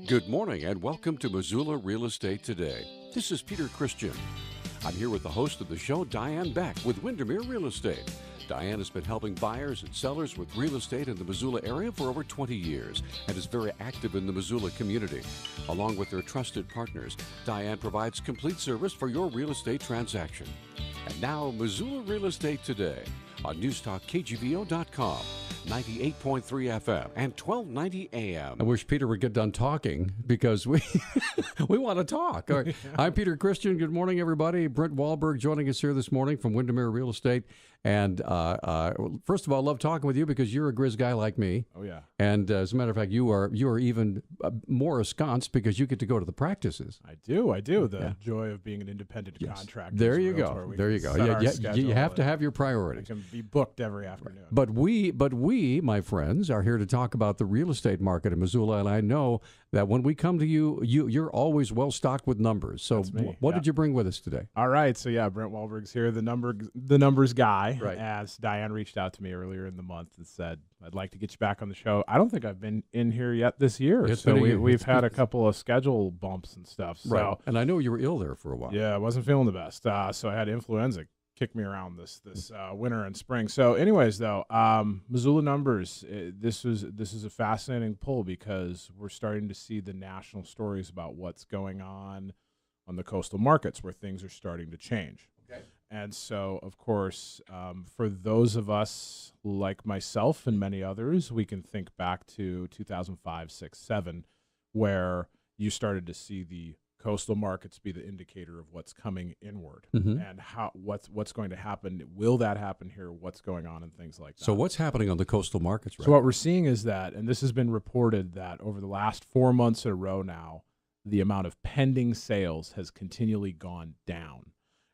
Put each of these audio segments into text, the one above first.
Good morning and welcome to Missoula Real Estate Today. This is Peter Christian. I'm here with the host of the show, Diane Beck, with Windermere Real Estate. Diane has been helping buyers and sellers with real estate in the Missoula area for over 20 years and is very active in the Missoula community. Along with her trusted partners, Diane provides complete service for your real estate transaction. And now, Missoula Real Estate Today on NewsTalkKGVO.com, 98.3 FM and 1290 AM. I wish Peter would get done talking because we want to talk. All right. I'm Peter Christian. Good morning, everybody. Brint Wahlberg joining us here this morning from Windermere Real Estate. And first of all, I love talking with you because you're a Grizz guy like me. Oh, yeah. And as a matter of fact, you are even more ensconced because you get to go to the practices. I do. The joy of being an independent contractor. There you go. There you go. You have to have your priorities. I can be booked every afternoon. But we, my friends, are here to talk about the real estate market in Missoula. And I know that when we come to you, you're always well stocked with numbers. So what did you bring with us today? All right. So Brint Wahlberg's here, the numbers guy. Right. As Diane reached out to me earlier in the month and said, I'd like to get you back on the show. I don't think I've been in here yet this year. We've had a couple of schedule bumps and stuff. So, right. And I know you were ill there for a while. Yeah, I wasn't feeling the best. So I had influenza kick me around this winter and spring. So anyways, though, Missoula numbers, this is a fascinating pull because we're starting to see the national stories about what's going on the coastal markets where things are starting to change. Okay. And so, of course, for those of us like myself and many others, we can think back to 2005, 6, 7, where you started to see the coastal markets be the indicator of what's coming inward and what's going to happen. Will that happen here? What's going on and things like that. So what's happening on the coastal markets right So what we're seeing is that, and this has been reported, that over the last 4 months in a row now, the amount of pending sales has continually gone down.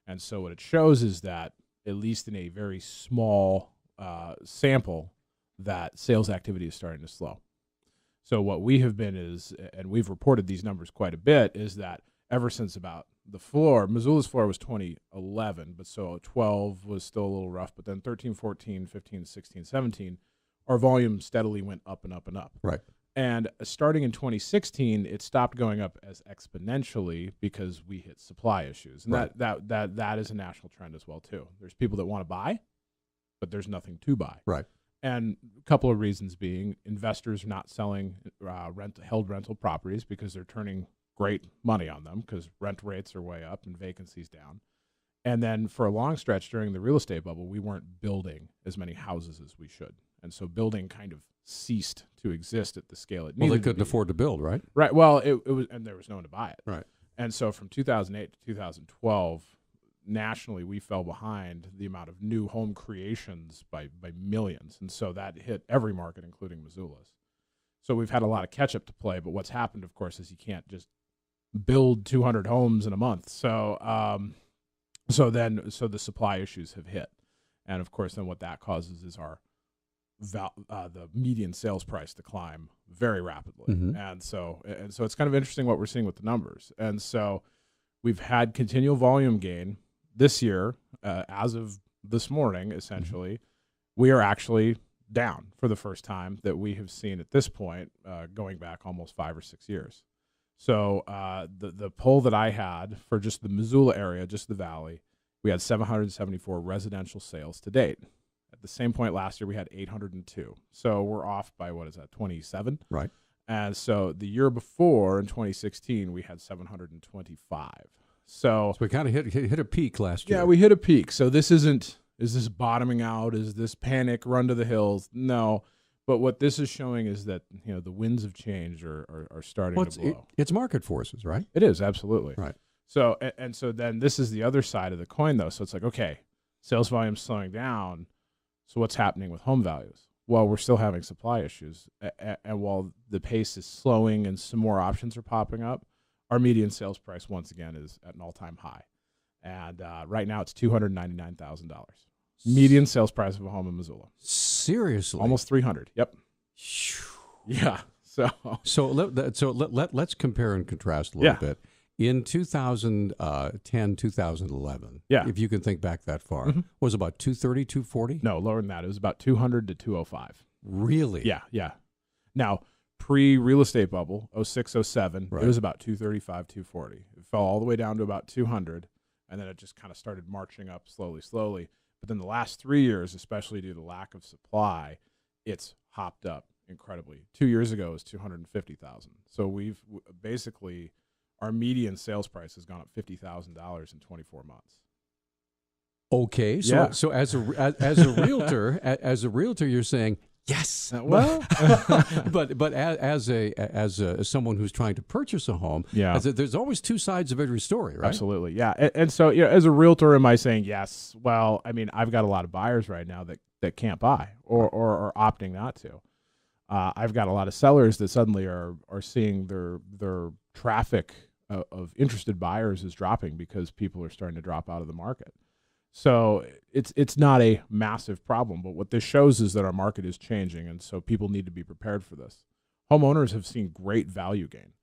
And so what it shows is that, at least in a very small sample, that sales activity is starting to slow. So what we have been is, and we've reported these numbers quite a bit, is that ever since about the floor, Missoula's floor was 2011, but so 12 was still a little rough, but then 13, 14, 15, 16, 17, our volume steadily went up and up and up. Right. And starting in 2016, it stopped going up as exponentially because we hit supply issues. And right. that is a national trend as well, too. There's people that want to buy, but there's nothing to buy. Right. And a couple of reasons being investors not selling held rental properties because they're turning great money on them because rent rates are way up and vacancies down. And then for a long stretch during the real estate bubble, we weren't building as many houses as we should. And so building kind of ceased to exist at the scale it needed. Well, they couldn't afford to build, right? Right. Well, it was, and there was no one to buy it. Right. And so from 2008 to 2012, nationally, we fell behind the amount of new home creations by millions. And so that hit every market, including Missoula's. So we've had a lot of catch up to play. But what's happened, of course, is you can't just build 200 homes in a month. So the supply issues have hit. And of course, then what that causes is the median sales price to climb very rapidly. And so it's kind of interesting what we're seeing with the numbers. And so we've had continual volume gain this year. As of this morning, essentially, we are actually down for the first time that we have seen at this point, going back almost 5 or 6 years. So the poll that I had for just the Missoula area, just the valley, we had 774 residential sales to date. At the same point last year, we had 802. So we're off by, 27? Right. And so the year before, in 2016, we had 725. So we kind of hit a peak last year. Yeah, we hit a peak. So this isn't, is this bottoming out? Is this panic, run to the hills? No. But what this is showing is that, the winds of change are starting to blow. It's market forces, right? It is, absolutely. Right. So, and so then this is the other side of the coin, though. So it's like, okay, sales volume slowing down. So what's happening with home values? Well, we're still having supply issues. And while the pace is slowing and some more options are popping up, our median sales price, once again, is at an all-time high. And right now it's $299,000. Median sales price of a home in Missoula. Seriously? Almost 300. Yep. Yeah. So let's compare and contrast a little bit. In 2010, 2011, if you can think back that far, was about 230, 240? No, lower than that. It was about 200 to 205. Really? Yeah. Now, pre-real estate bubble, 06, 07, Right. it was about 235, 240. It fell all the way down to about 200, and then it just kind of started marching up slowly. But then the last 3 years, especially due to lack of supply, it's hopped up incredibly. 2 years ago, it was 250,000. So we've basically, our median sales price has gone up $50,000 in 24 months. Okay, so Yeah. so as a realtor, you're saying yes. Well, but as someone who's trying to purchase a home, yeah. there's always two sides of every story, right? Absolutely, yeah. And so, as a realtor, am I saying yes? Well, I mean, I've got a lot of buyers right now that can't buy or are opting not to. I've got a lot of sellers that suddenly are seeing their traffic of interested buyers is dropping because people are starting to drop out of the market. So it's not a massive problem, but what this shows is that our market is changing, and so people need to be prepared for this. Homeowners have seen great value gain.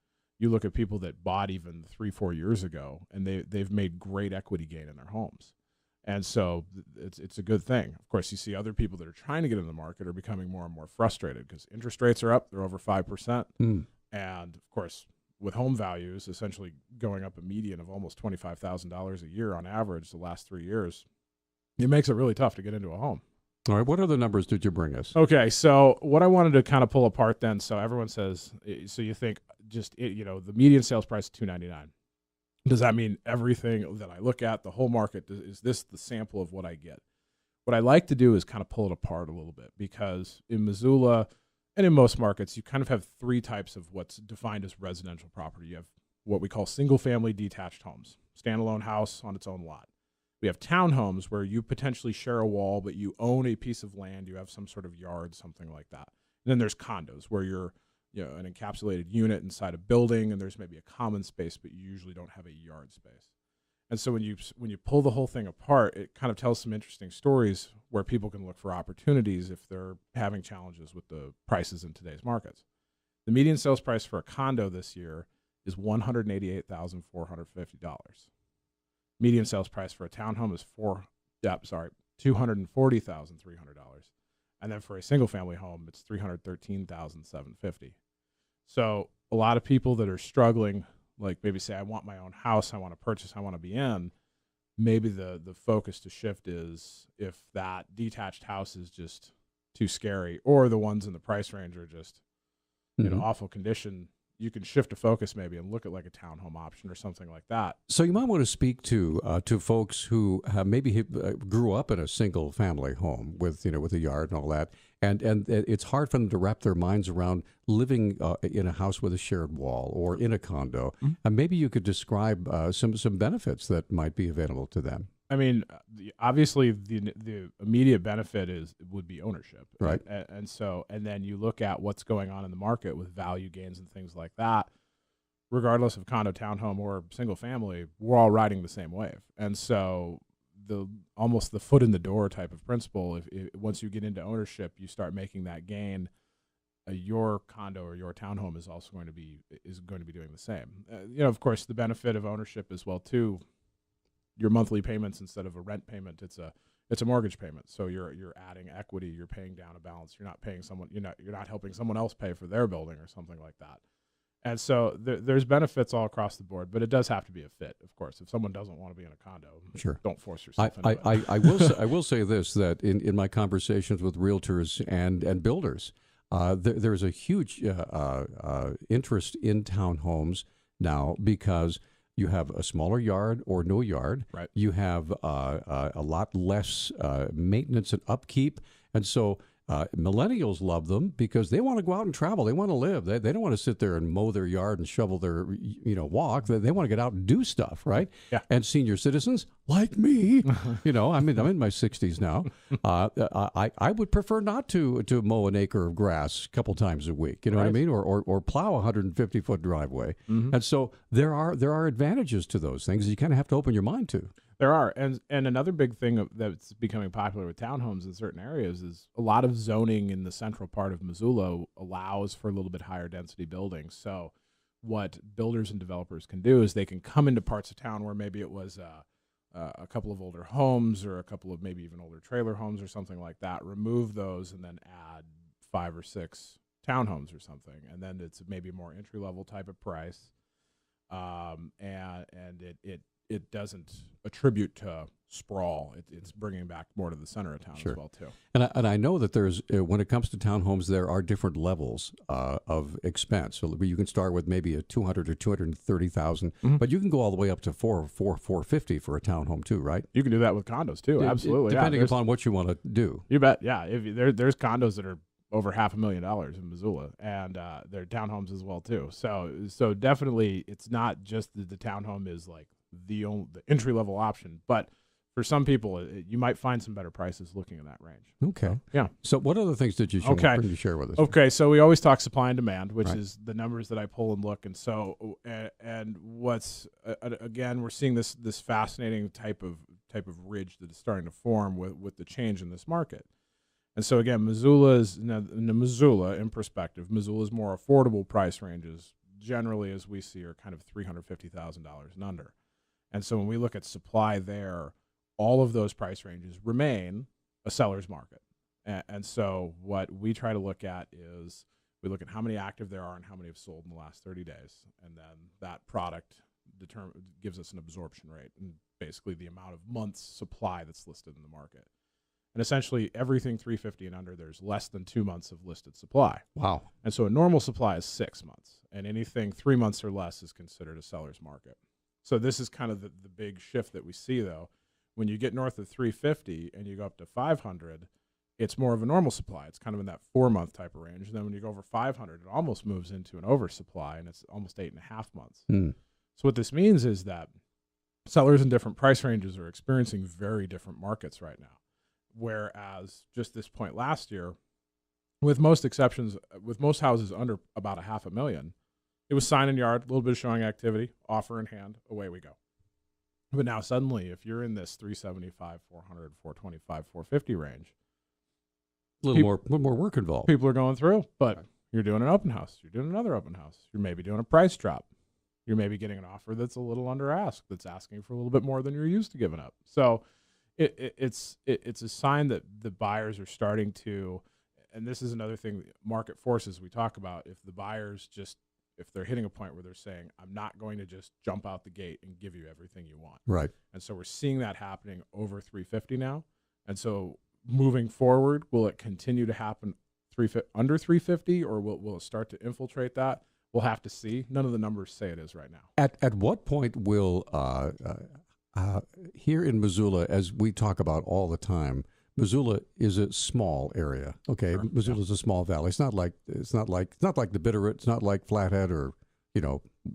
You look at people that bought even 3-4 years ago, and they've made great equity gain in their homes. And so it's a good thing. Of course, you see other people that are trying to get in the market are becoming more and more frustrated because interest rates are up. They're over 5%. And, of course, with home values essentially going up a median of almost $25,000 a year on average the last 3 years, it makes it really tough to get into a home. All right, what other numbers did you bring us? Okay, so what I wanted to kind of pull apart then, so everyone says, so you think the median sales price is $299. Does that mean everything that I look at, the whole market, is this the sample of what I get? What I like to do is kind of pull it apart a little bit because in Missoula and in most markets, you kind of have three types of what's defined as residential property. You have what we call single-family detached homes, standalone house on its own lot. We have townhomes where you potentially share a wall, but you own a piece of land, you have some sort of yard, something like that. And then there's condos where you're an encapsulated unit inside a building, and there's maybe a common space, but you usually don't have a yard space. And so when you pull the whole thing apart, it kind of tells some interesting stories where people can look for opportunities if they're having challenges with the prices in today's markets. The median sales price for a condo this year is $188,450. Median sales price for a townhome is $240,300. And then for a single family home, it's $313,750. So a lot of people that are struggling, like maybe say, I want my own house, I want to purchase, I want to be in, maybe the focus to shift is if that detached house is just too scary or the ones in the price range are just awful condition, you can shift a focus maybe and look at like a townhome option or something like that. So you might want to speak to folks who grew up in a single family home with a yard and all that, and it's hard for them to wrap their minds around living in a house with a shared wall or in a condo. And maybe you could describe some benefits that might be available to them. I mean, obviously the immediate benefit would be ownership, right? And then you look at what's going on in the market with value gains and things like that. Regardless of condo, townhome, or single family, we're all riding the same wave. And so almost the foot in the door type of principle. If once you get into ownership, you start making that gain. Your condo or your townhome is also going to be doing the same. Of course, the benefit of ownership as well too. Your monthly payments, instead of a rent payment, it's a mortgage payment. So you're adding equity. You're paying down a balance. You're not paying someone. You're not helping someone else pay for their building or something like that. And so there's benefits all across the board, but it does have to be a fit, of course. If someone doesn't want to be in a condo, sure, don't force yourself into it. I will say this, that in my conversations with realtors and builders, there's a huge interest in townhomes now because you have a smaller yard or no yard. Right. You have a lot less maintenance and upkeep. And so millennials love them because they want to go out and travel. They want to live. They don't want to sit there and mow their yard and shovel their walk. They want to get out and do stuff, right? Yeah. And senior citizens like me, I'm in my 60s now. I would prefer not to mow an acre of grass a couple times a week. You know what I mean? Or plow a 150-foot driveway. And so there are advantages to those things. You kind of have to open your mind to. There are, and another big thing that's becoming popular with townhomes in certain areas is a lot of zoning in the central part of Missoula allows for a little bit higher density buildings. So what builders and developers can do is they can come into parts of town where maybe it was a couple of older homes or a couple of maybe even older trailer homes or something like that, remove those and then add 5 or 6 townhomes or something, and then it's maybe a more entry level type of price, and it doesn't attribute to sprawl. It's bringing back more to the center of town as well too. And I know that there's when it comes to townhomes, there are different levels of expense. So you can start with maybe a 200 or 230,000, but you can go all the way up to 450 for a townhome too, right? You can do that with condos too. Absolutely, depending upon what you want to do. You bet. Yeah, if there's condos that are over $500,000 in Missoula, and they're townhomes as well too. So definitely, it's not just that the townhome is like the entry level option, but for some people, you might find some better prices looking in that range. Okay. So, yeah. So what other things did you share with us? Okay. So we always talk supply and demand, which is the numbers that I pull and look. And so, and what's, again, we're seeing this fascinating type of ridge that is starting to form with the change in this market. And so again, Missoula, in perspective, Missoula's more affordable price ranges generally, as we see, are kind of $350,000 and under. And so when we look at supply there, all of those price ranges remain a seller's market. And so what we try to look at is we look at how many active there are and how many have sold in the last 30 days. And then that product gives us an absorption rate and basically the amount of months supply that's listed in the market. And essentially everything 350 and under, there's less than 2 months of listed supply. Wow. And so a normal supply is 6 months, and anything 3 months or less is considered a seller's market. So this is kind of the big shift that we see, though. When you get north of 350 and you go up to 500, it's more of a normal supply. It's kind of in that 4 month type of range. And then when you go over 500, it almost moves into an oversupply, and it's almost 8.5 months. So what this means is that sellers in different price ranges are experiencing very different markets right now. Whereas just this point last year, with most exceptions, with most houses under about $500,000, it was sign in yard, a little bit of showing activity, offer in hand, away we go. But now suddenly, if you're in this 375, 400, 425, 450 range, a little more work involved. People are going through, but you're doing an open house. You're doing another open house. You're maybe doing a price drop. You're maybe getting an offer that's a little under ask, that's asking for a little bit more than you're used to giving up. So it's a sign that the buyers are starting to, and this is another thing, market forces we talk about. If the buyers if they're hitting a point where they're saying, I'm not going to just jump out the gate and give you everything you want. Right. And so we're seeing that happening over 350 now. And so moving forward, will it continue to happen under 350, or will it start to infiltrate that? We'll have to see. None of the numbers say it is right now. At what point will here in Missoula, as we talk about all the time, Missoula is a small area. Okay, sure. Missoula is a small valley. It's not like the Bitterroot. It's not like Flathead or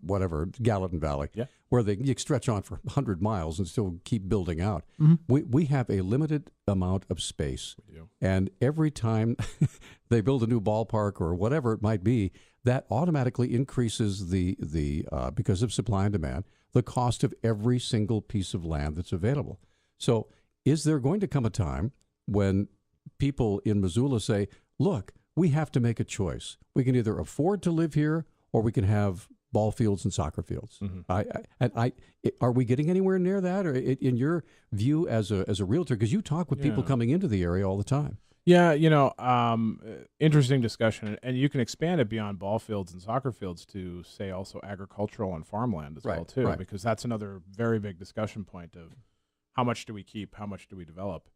whatever Gallatin Valley, where you stretch on for 100 miles and still keep building out. We have a limited amount of space, and every time they build a new ballpark or whatever it might be, that automatically increases the because of supply and demand, the cost of every single piece of land that's available. So is there going to come a time when people in Missoula say, look, we have to make a choice. We can either afford to live here or we can have ball fields and soccer fields. Are we getting anywhere near that, or in your view as a realtor? Because you talk with people coming into the area all the time. Yeah, interesting discussion, and you can expand it beyond ball fields and soccer fields to say also agricultural and farmland as well too, because that's another very big discussion point of how much do we keep, how much do we develop,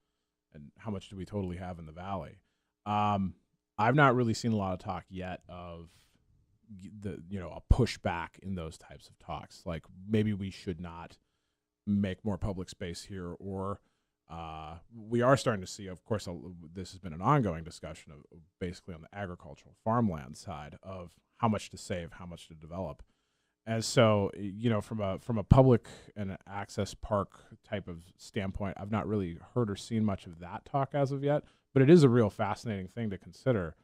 and how much do we totally have in the valley. I've not really seen a lot of talk yet of a pushback in those types of talks. Like maybe we should not make more public space here, or we are starting to see, of course, this has been an ongoing discussion of basically on the agricultural farmland side of how much to save, how much to develop. And so, from a public and access park type of standpoint, I've not really heard or seen much of that talk as of yet, but it is a real fascinating thing to consider.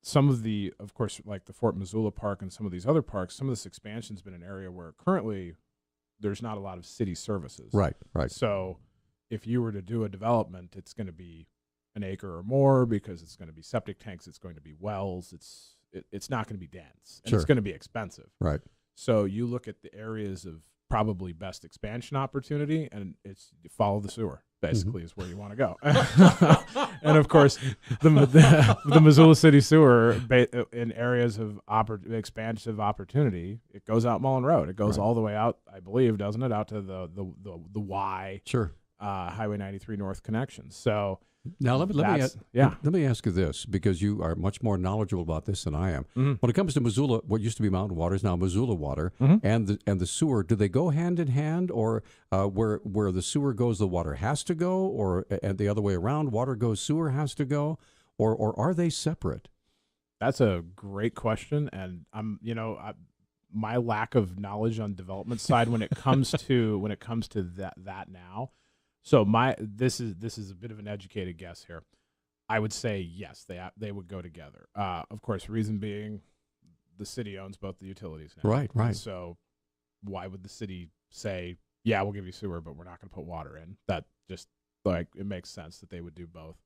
Some of the, of course, like the Fort Missoula Park and some of these other parks, some of this expansion's been an area where currently there's not a lot of city services. Right. So if you were to do a development, it's going to be an acre or more because it's going to be septic tanks, it's going to be wells, it's not going to be dense, and it's going to be expensive. Right. So you look at the areas of probably best expansion opportunity, and it's follow the sewer. basically is where you want to go. And of course, the Missoula City Sewer in areas of expansive opportunity, it goes out Mullen Road. It goes all the way out, I believe, doesn't it, out to the Y Highway 93 North connection. So now let me ask you this, because you are much more knowledgeable about this than I am. When it comes to Missoula, what used to be Mountain Water is now Missoula Water, and the sewer, do they go hand in hand, or where the sewer goes, the water has to go, or and the other way around, water goes, sewer has to go, or are they separate? That's a great question, and my lack of knowledge on development side when it comes to that now. So this is a bit of an educated guess here. I would say yes, they would go together. Of course, reason being, the city owns both the utilities now. Right. And so why would the city say, yeah, we'll give you sewer, but we're not going to put water in? That just it makes sense that they would do both.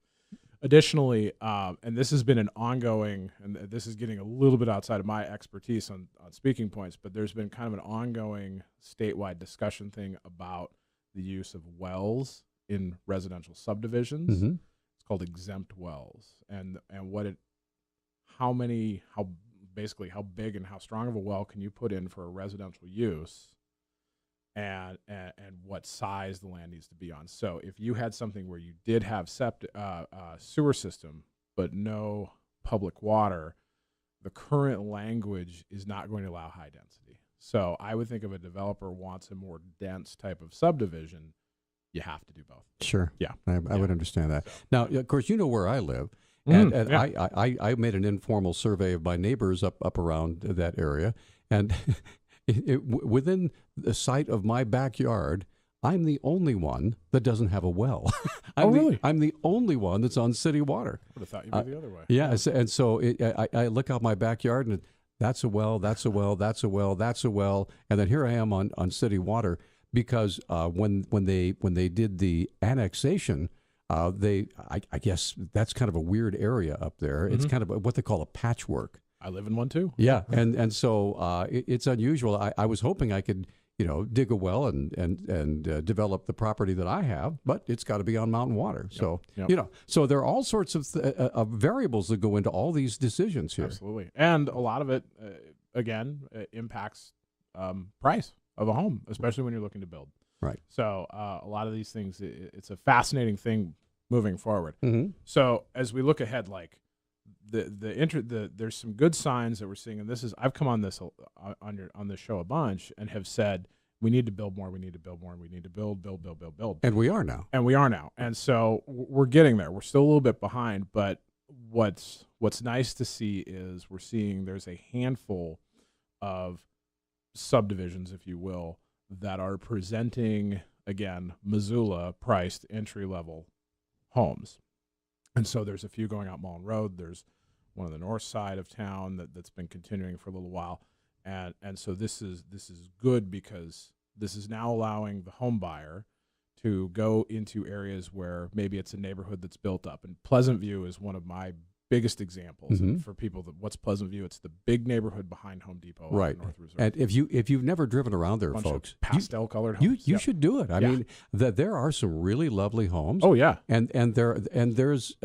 Additionally, and this has been an ongoing, and this is getting a little bit outside of my expertise on speaking points, but there's been kind of an ongoing statewide discussion thing about the use of wells in residential subdivisions. It's called exempt wells, and how big and how strong of a well can you put in for a residential use, and what size the land needs to be on. So if you had something where you did have sewer system but no public water, the current language is not going to allow high density. So I would think if a developer wants a more dense type of subdivision, you have to do both. Sure. Yeah. I would understand that. So, now, of course, you know where I live. And I made an informal survey of my neighbors up around that area. And within the site of my backyard, I'm the only one that doesn't have a well. Really? I'm the only one that's on city water. I would have thought you'd be the other way. Yeah. And so I look out my backyard, and that's a well, that's a well, that's a well, that's a well. And then here I am on city water, because when they did the annexation, I guess that's kind of a weird area up there. It's kind of what they call a patchwork. I live in one too. Yeah, and so it's unusual. I was hoping I could dig a well and develop the property that I have, but it's got to be on mountain water. So so there are all sorts of variables that go into all these decisions here. Absolutely, and a lot of it impacts price of a home, especially when you're looking to build. Right. So a lot of these things, it's a fascinating thing moving forward. So as we look ahead, like there's some good signs that we're seeing, and this is, I've come on this on this show a bunch and have said we need to build more, we need to build more, we need to build. And we are now. And so we're getting there. We're still a little bit behind, but what's nice to see is we're seeing there's a handful of subdivisions, if you will, that are presenting, again, Missoula priced entry level homes. And so there's a few going out Mullen Road. There's one on the north side of town that's been continuing for a little while. And so this is good, because this is now allowing the home buyer to go into areas where maybe it's a neighborhood that's built up. And Pleasant View is one of my biggest examples. And for people what's Pleasant View? It's the big neighborhood behind Home Depot, right? North Reserve. And if you've never driven around there, folks, pastel colored homes, you should do it. I mean, there are some really lovely homes. Oh yeah, and there's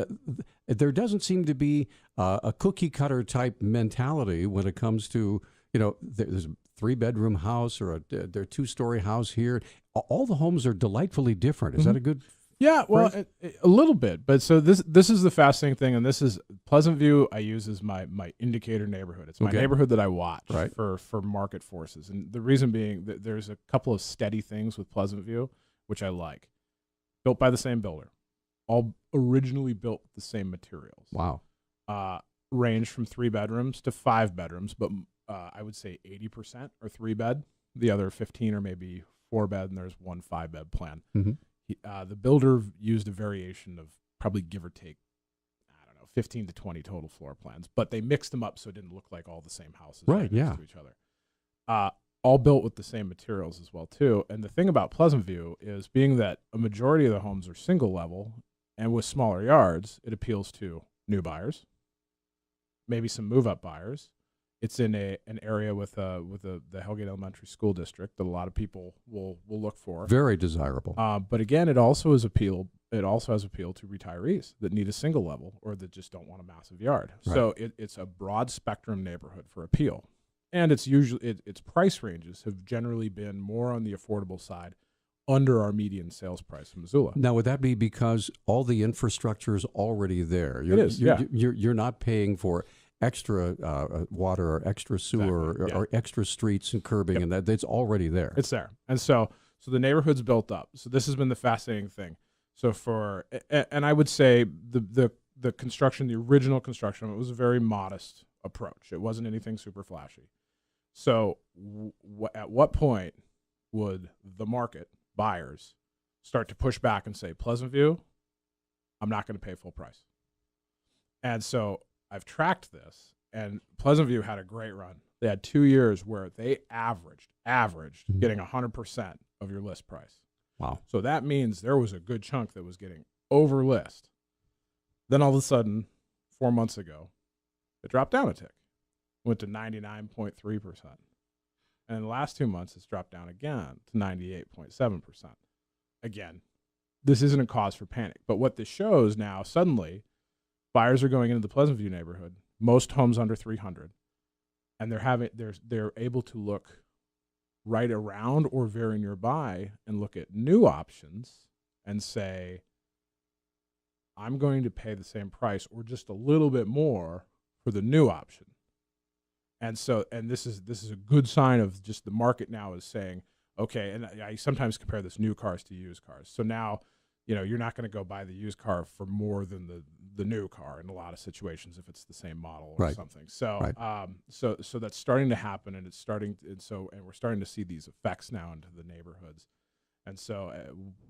there doesn't seem to be a cookie cutter type mentality when it comes to there's a 3-bedroom house or their 2-story house here. All the homes are delightfully different. Is that a good? Yeah, well, a little bit, but so this is the fascinating thing, and this is Pleasant View. I use as my indicator neighborhood. It's my neighborhood that I watch for market forces, and the reason being that there's a couple of steady things with Pleasant View, which I like. Built by the same builder, all originally built with the same materials. Wow. Range from 3 bedrooms to 5 bedrooms, but I would say 80% are 3-bed. The other 15 are maybe 4-bed, and there's 1 5-bed plan. The builder used a variation of probably give or take, 15 to 20 total floor plans, but they mixed them up so it didn't look like all the same houses next to each other. All built with the same materials as well too. And the thing about Pleasant View is, being that a majority of the homes are single level and with smaller yards, it appeals to new buyers, maybe some move up buyers, It's in an area with the Hellgate Elementary School District that a lot of people will look for. Very desirable. But again, it also has appeal to retirees that need a single level or that just don't want a massive yard. Right. So it's a broad spectrum neighborhood for appeal. And it's usually its price ranges have generally been more on the affordable side, under our median sales price in Missoula. Now, would that be because all the infrastructure is already there? It is, yeah. You're not paying for extra water or extra sewer exactly, or extra streets and curbing, and that's already there. It's there. And so the neighborhood's built up. So this has been the fascinating thing. So and I would say the construction, the original construction, it was a very modest approach. It wasn't anything super flashy. So at what point would the market, buyers, start to push back and say, Pleasant View, I'm not going to pay full price? And so I've tracked this, and Pleasant View had a great run. They had 2 years where they averaged getting 100% of your list price. Wow. So that means there was a good chunk that was getting over list. Then all of a sudden, 4 months ago, it dropped down a tick. Went to 99.3%. And in the last 2 months, it's dropped down again to 98.7%. Again, this isn't a cause for panic. But what this shows now, suddenly, buyers are going into the Pleasant View neighborhood, most homes under 300, and they're able to look right around or very nearby and look at new options and say, I'm going to pay the same price or just a little bit more for the new option. And so, and this is a good sign of just the market now is saying, okay, and I sometimes compare this new cars to used cars. So now, you're not going to go buy the used car for more than the new car in a lot of situations if it's the same model or something. So, right. So that's starting to happen, and we're starting to see these effects now into the neighborhoods. And so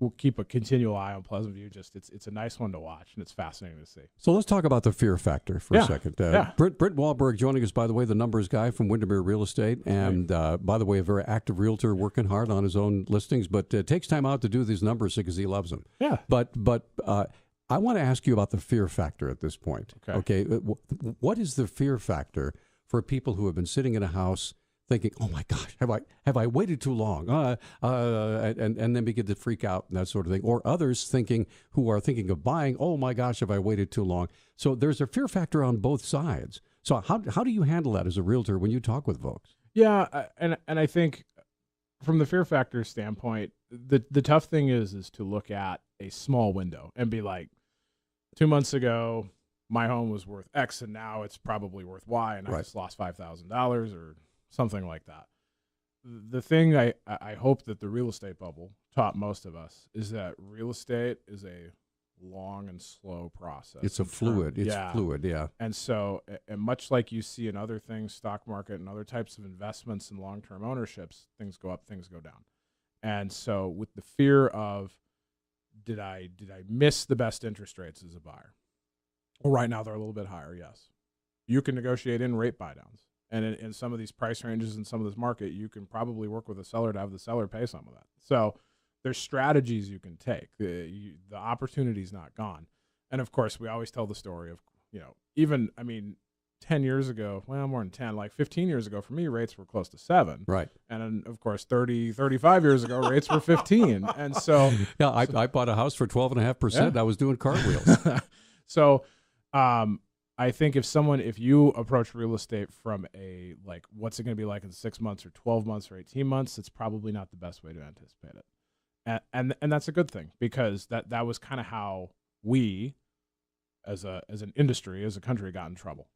we'll keep a continual eye on Pleasant View. Just it's a nice one to watch, and it's fascinating to see. So let's talk about the fear factor for a second. Yeah. Brint Wahlberg joining us, by the way, the numbers guy from Windermere Real Estate, and by the way, a very active realtor working hard on his own listings, but takes time out to do these numbers because he loves them. Yeah. But I want to ask you about the fear factor at this point. Okay. What is the fear factor for people who have been sitting in a house thinking, oh my gosh, have I waited too long? And then begin to freak out and that sort of thing. Or others who are thinking of buying, oh my gosh, have I waited too long? So there's a fear factor on both sides. So how do you handle that as a realtor when you talk with folks? Yeah, and I think from the fear factor standpoint, the tough thing is to look at a small window and be like, 2 months ago, my home was worth X and now it's probably worth Y, and I just lost $5,000 or something like that. The thing I hope that the real estate bubble taught most of us is that real estate is a long and slow process. It's fluid. Yeah. And so, and much like you see in other things, stock market and other types of investments and long-term ownerships, things go up, things go down. And so with the fear of, did I miss the best interest rates as a buyer? Well, right now they're a little bit higher, yes. You can negotiate in rate buydowns. And in some of these price ranges in some of this market, you can probably work with a seller to have the seller pay some of that. So there's strategies you can take. The opportunity's not gone. And, of course, we always tell the story of, 10 years ago, well, more than 10, like 15 years ago, for me, rates were close to 7. Right. And, of course, 35 years ago, rates were 15. And so. Yeah, I bought a house for 12.5%. I was doing cartwheels. So, I think if you approach real estate from what's it going to be like in 6 months or 12 months or 18 months, it's probably not the best way to anticipate it. And that's a good thing, because that was kind of how we, as an industry, as a country, got in trouble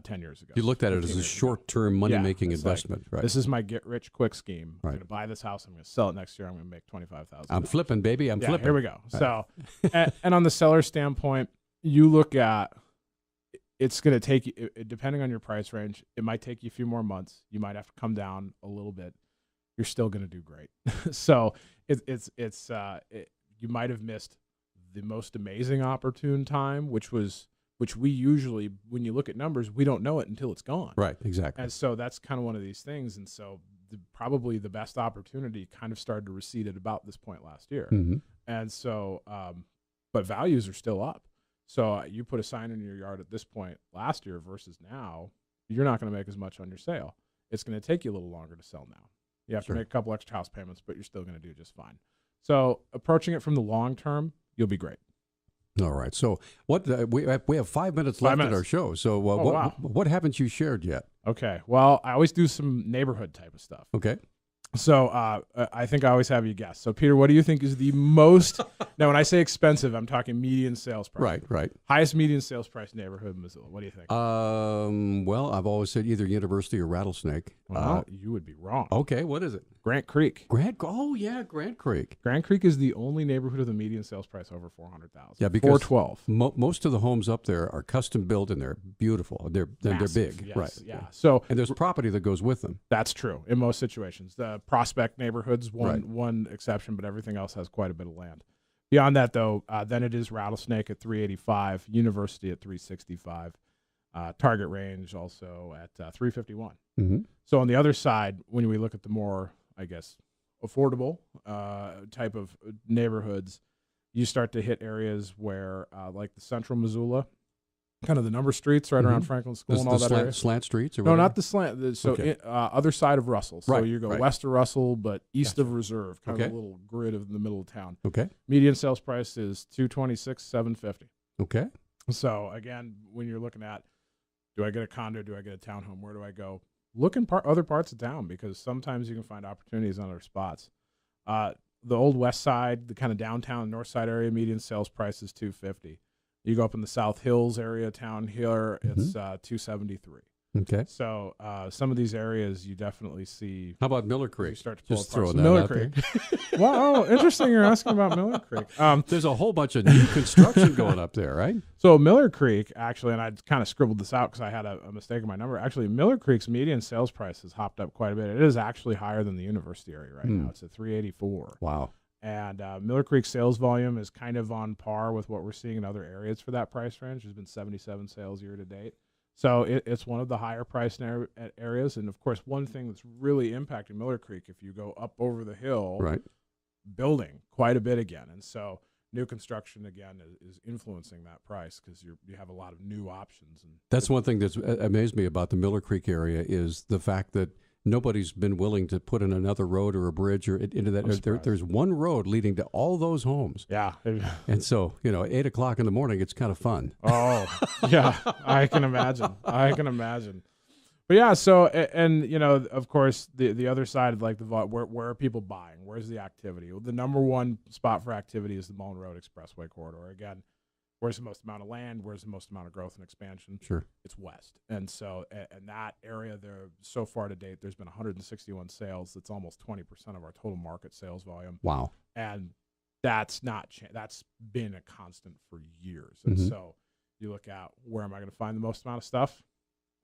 10 years ago. You looked at it as a short-term money-making investment, right? This is my get-rich-quick scheme. I'm going to buy this house. I'm going to sell it next year. I'm going to make $25,000. I'm flipping, baby. I'm flipping. Here we go. Right. So, and on the seller standpoint, you look at, it's going to take you, depending on your price range, it might take you a few more months. You might have to come down a little bit. You're still going to do great. So you might have missed the most amazing opportune time, which we usually, when you look at numbers, we don't know it until it's gone. Right, exactly. And so that's kind of one of these things. And so probably the best opportunity kind of started to recede at about this point last year. Mm-hmm. And so, but values are still up. So you put a sign in your yard at this point last year versus now, you're not going to make as much on your sale. It's going to take you a little longer to sell now. You have to make a couple extra house payments, but you're still going to do just fine. So approaching it from the long term, you'll be great. All right. So what we have 5 minutes left in our show. So what haven't you shared yet? Okay. Well, I always do some neighborhood type of stuff. Okay. So I think I always have you guess. So Peter, what do you think is the most? Now, when I say expensive, I'm talking median sales price. Right. Highest median sales price neighborhood in Missoula. What do you think? Well, I've always said either University or Rattlesnake. Well, you would be wrong. Okay, what is it? Grant Creek. Oh yeah, Grant Creek. Grant Creek is the only neighborhood with a median sales price over $400,000. Yeah, because $412. Most of the homes up there are custom built and they're beautiful. They're big, yes, right? Yeah. So and there's property that goes with them. That's true in most situations. The Prospect neighborhoods one exception, but everything else has quite a bit of land. Beyond that, though, then it is Rattlesnake at $385, University at $365, Target Range also at $351. Mm-hmm. So on the other side, when we look at the more, I guess, affordable type of neighborhoods, you start to hit areas where, like the central Missoula, kind of the number streets right around Franklin School and all that area. Slant streets? Or no, whatever? not the slant. So other side of Russell. So you go west of Russell, but east of Reserve, kind of a little grid in the middle of town. Okay. Median sales price is $226,750. Okay. So again, when you're looking at, do I get a condo? Do I get a townhome? Where do I go? Look in other parts of town, because sometimes you can find opportunities on other spots. The old west side, the kind of downtown north side area, median sales price is $250. You go up in the South Hills area of town here, it's $273. Okay. So some of these areas you definitely see. How about Miller Creek? You start to pull Just apart. throwing that Miller out Creek. there. Wow, interesting you're asking about Miller Creek. There's a whole bunch of new construction going up there, right? So Miller Creek, actually, and I kind of scribbled this out because I had a mistake in my number. Actually, Miller Creek's median sales price has hopped up quite a bit. It is actually higher than the university area right now. It's at $384. Wow. And Miller Creek sales volume is kind of on par with what we're seeing in other areas for that price range. There's been 77 sales year to date. So it's one of the higher priced areas. And, of course, one thing that's really impacting Miller Creek, if you go up over the hill, building quite a bit again. And so new construction, again, is influencing that price because you have a lot of new options. And that's one thing that's amazed me about the Miller Creek area is the fact that nobody's been willing to put in another road or a bridge or into that. There's one road leading to all those homes. Yeah. And so, 8 o'clock in the morning, it's kind of fun. Oh, yeah. I can imagine. But yeah, so, and, of course, the other side, like where are people buying? Where's the activity? Well, the number one spot for activity is the Mullen Road Expressway corridor. Again, where's the most amount of land? Where's the most amount of growth and expansion? Sure. It's west. And so in that area there, so far to date, there's been 161 sales. That's almost 20% of our total market sales volume. Wow. And that's not that's been a constant for years. And so you look at, where am I going to find the most amount of stuff?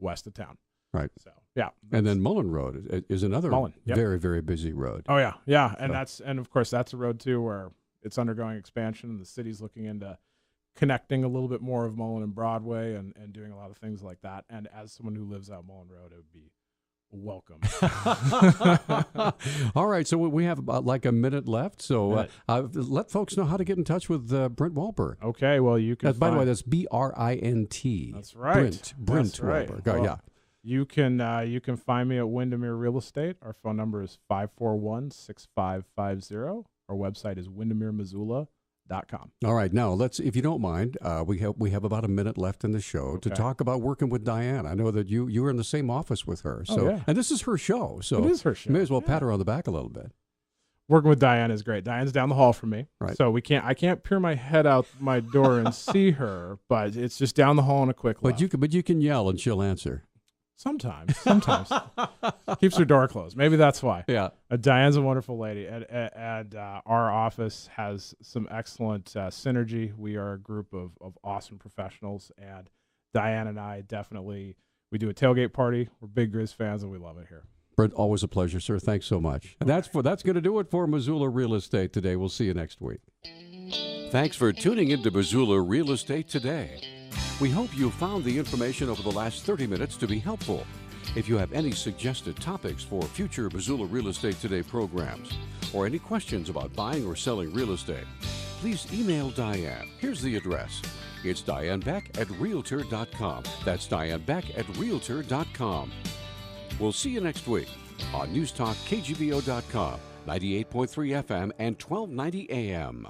West of town. Right. So, yeah. And then Mullen Road is another very, very busy road. Oh, yeah. Yeah. And of course, that's a road, too, where it's undergoing expansion. And the city's looking into connecting a little bit more of Mullen and Broadway and doing a lot of things like that. And as someone who lives out Mullen Road, it would be welcome. All right. So we have about like a minute left. So let folks know how to get in touch with Brint Wahlberg. Okay. Well, you can. By the way, that's Brint. That's right. Brint Wahlberg. Well, yeah. You can find me at Windermere Real Estate. Our phone number is 541-6550. Our website is windermeremissoula.com. All right, now if you don't mind, we have about a minute left in the show to talk about working with Diane. I know that you were in the same office with her, and this is her show, so it is her show. You may as well pat her on the back a little bit. Working with Diane is great. Diane's down the hall from me, right? So I can't peer my head out my door and see her, but it's just down the hall in a quick left. But you can yell and she'll answer. Sometimes. Keeps her door closed. Maybe that's why. Yeah. Diane's a wonderful lady, and our office has some excellent synergy. We are a group of awesome professionals, and Diane and I we do a tailgate party. We're big Grizz fans, and we love it here. Brent, always a pleasure, sir. Thanks so much. And that's going to do it for Missoula Real Estate today. We'll see you next week. Thanks for tuning into Missoula Real Estate today. We hope you found the information over the last 30 minutes to be helpful. If you have any suggested topics for future Missoula Real Estate Today programs, or any questions about buying or selling real estate, please email Diane. Here's the address: It's Diane Beck at Realtor.com. That's Diane Beck at Realtor.com. We'll see you next week on News Talk KGBO.com, 98.3 FM and 1290 AM.